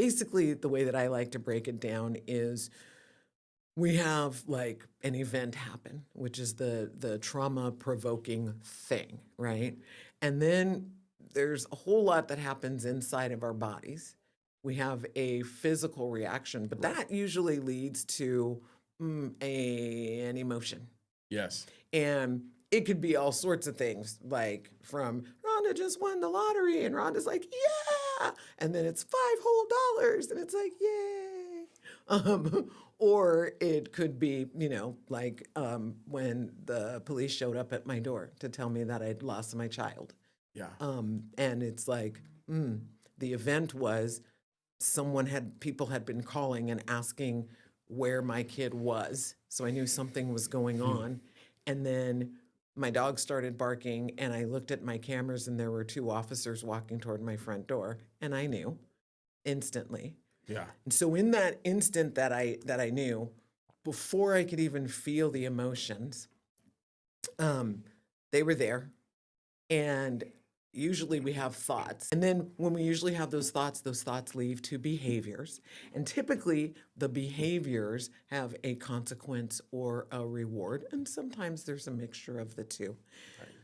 basically the way that I like to break it down is we have like an event happen, which is the trauma provoking thing, right? And then there's a whole lot that happens inside of our bodies. We have a physical reaction, but Right. that usually leads to an emotion. Yes. And it could be all sorts of things, like from Rhonda just won the lottery, and Rhonda's like, yeah. And then it's $5 whole, and it's like, yay. Or it could be, like when the police showed up at my door to tell me that I'd lost my child. Yeah. And it's like, the event was people had been calling and asking where my kid was. So I knew something was going on. And then my dog started barking, and I looked at my cameras, and there were 2 officers walking toward my front door, and I knew instantly. Yeah. And so in that instant that I knew, before I could even feel the emotions, they were there. And usually we have thoughts. And then when we usually have those thoughts lead to behaviors. And typically the behaviors have a consequence or a reward. And sometimes there's a mixture of the two.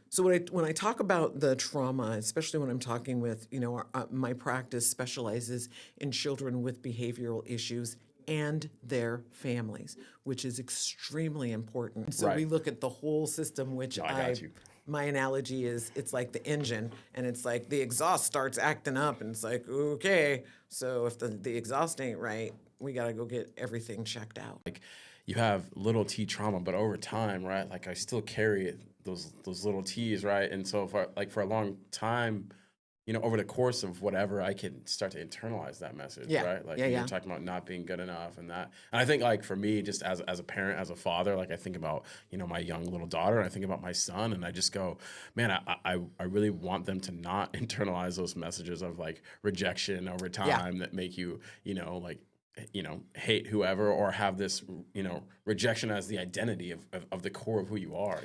So when I talk about the trauma, especially when I'm talking with, my practice specializes in children with behavioral issues and their families, which is extremely important. So we Right. look at the whole system, which No, I got you. my analogy is it's like the engine, and it's like the exhaust starts acting up, and it's like, okay, so if the exhaust ain't right, we got to go get everything checked out. Like you have little T trauma, but over time, right? Like I still carry those little T's, right? And so for a long time, over the course of whatever, I can start to internalize that message, Yeah. right? Like Yeah, you're yeah. talking about not being good enough and that. And I think like for me, just as a parent, as a father, like I think about, my young little daughter, and I think about my son, and I just go, man, I really want them to not internalize those messages of like rejection over Yeah. time that make you, hate whoever, or have this, rejection as the identity of the core of who you are.